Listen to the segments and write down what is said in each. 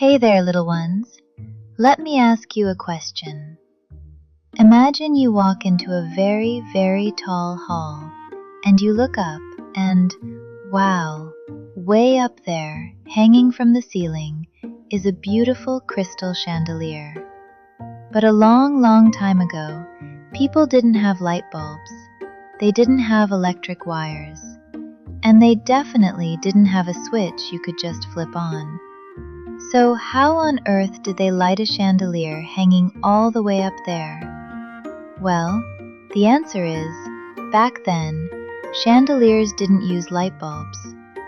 Hey there, little ones. Let me ask you a question. Imagine you walk into a very, very tall hall, and you look up, and wow, way up there, hanging from the ceiling, is a beautiful crystal chandelier. But a long, long time ago, people didn't have light bulbs, they didn't have electric wires, and they definitely didn't have a switch you could just flip on. So how on earth did they light a chandelier hanging all the way up there? Well, the answer is, back then, chandeliers didn't use light bulbs,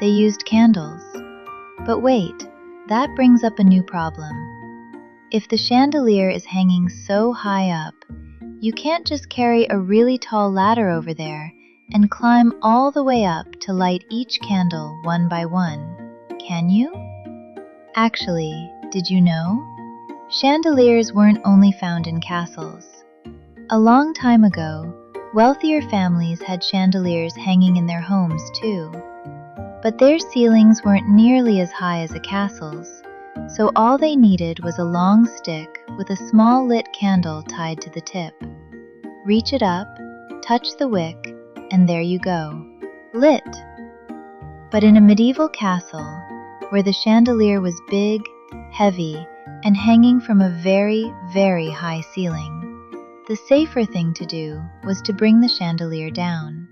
they used candles. But wait, that brings up a new problem. If the chandelier is hanging so high up, you can't just carry a really tall ladder over there and climb all the way up to light each candle one by one, can you? Actually, did you know? Chandeliers weren't only found in castles. A long time ago, wealthier families had chandeliers hanging in their homes too. But their ceilings weren't nearly as high as a castle's, so all they needed was a long stick with a small lit candle tied to the tip. Reach it up, touch the wick, and there you go, lit. But in a medieval castle, where the chandelier was big, heavy, and hanging from a very, very high ceiling, the safer thing to do was to bring the chandelier down.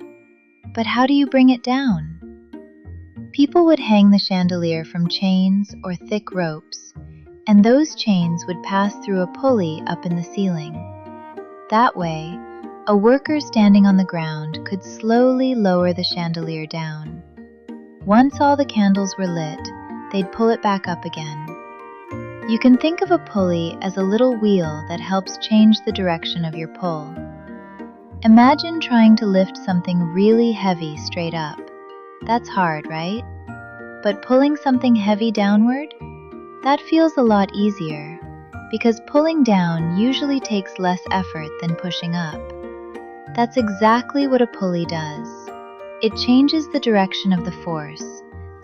But how do you bring it down? People would hang the chandelier from chains or thick ropes, and those chains would pass through a pulley up in the ceiling. That way, a worker standing on the ground could slowly lower the chandelier down. Once all the candles were lit, they'd pull it back up again. You can think of a pulley as a little wheel that helps change the direction of your pull. Imagine trying to lift something really heavy straight up. That's hard, right? But pulling something heavy downward? That feels a lot easier, because pulling down usually takes less effort than pushing up. That's exactly what a pulley does. It changes the direction of the force,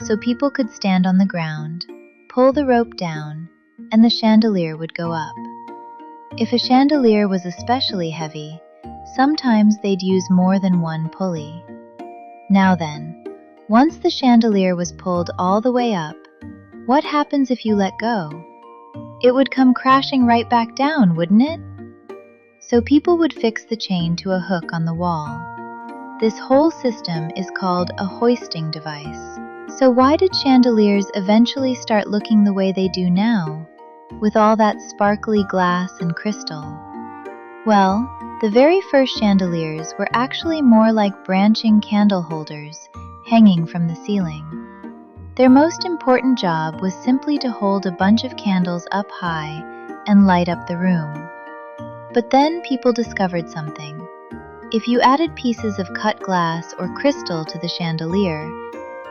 so people could stand on the ground, pull the rope down, and the chandelier would go up. If a chandelier was especially heavy, sometimes they'd use more than one pulley. Now then, once the chandelier was pulled all the way up, what happens if you let go? It would come crashing right back down, wouldn't it? So people would fix the chain to a hook on the wall. This whole system is called a hoisting device. So why did chandeliers eventually start looking the way they do now, with all that sparkly glass and crystal? Well, the very first chandeliers were actually more like branching candle holders hanging from the ceiling. Their most important job was simply to hold a bunch of candles up high and light up the room. But then people discovered something. If you added pieces of cut glass or crystal to the chandelier,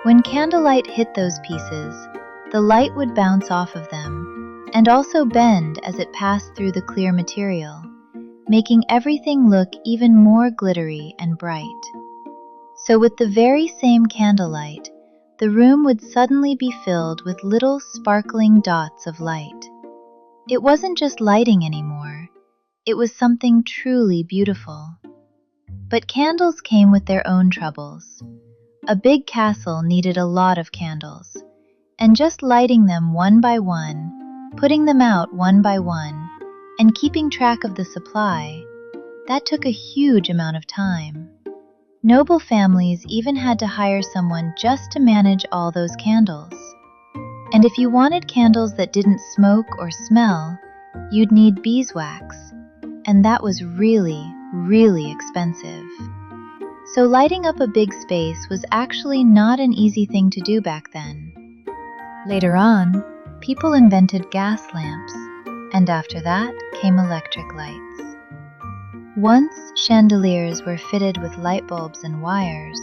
when candlelight hit those pieces, the light would bounce off of them and also bend as it passed through the clear material, making everything look even more glittery and bright. So with the very same candlelight, the room would suddenly be filled with little sparkling dots of light. It wasn't just lighting anymore, it was something truly beautiful. But candles came with their own troubles. A big castle needed a lot of candles, and just lighting them one by one, putting them out one by one, and keeping track of the supply, that took a huge amount of time. Noble families even had to hire someone just to manage all those candles. And if you wanted candles that didn't smoke or smell, you'd need beeswax, and that was really, really expensive. So lighting up a big space was actually not an easy thing to do back then. Later on, people invented gas lamps, and after that came electric lights. Once chandeliers were fitted with light bulbs and wires,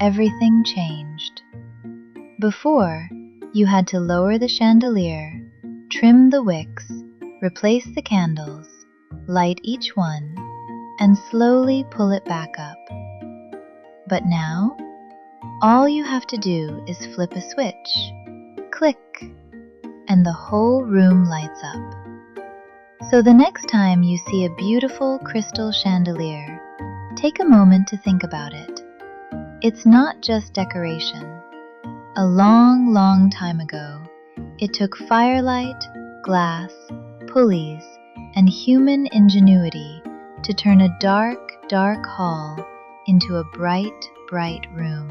everything changed. Before, you had to lower the chandelier, trim the wicks, replace the candles, light each one, and slowly pull it back up. But now, all you have to do is flip a switch, click, and the whole room lights up. So the next time you see a beautiful crystal chandelier, take a moment to think about it. It's not just decoration. A long, long time ago, it took firelight, glass, pulleys, and human ingenuity to turn a dark, dark hall into a bright, bright room.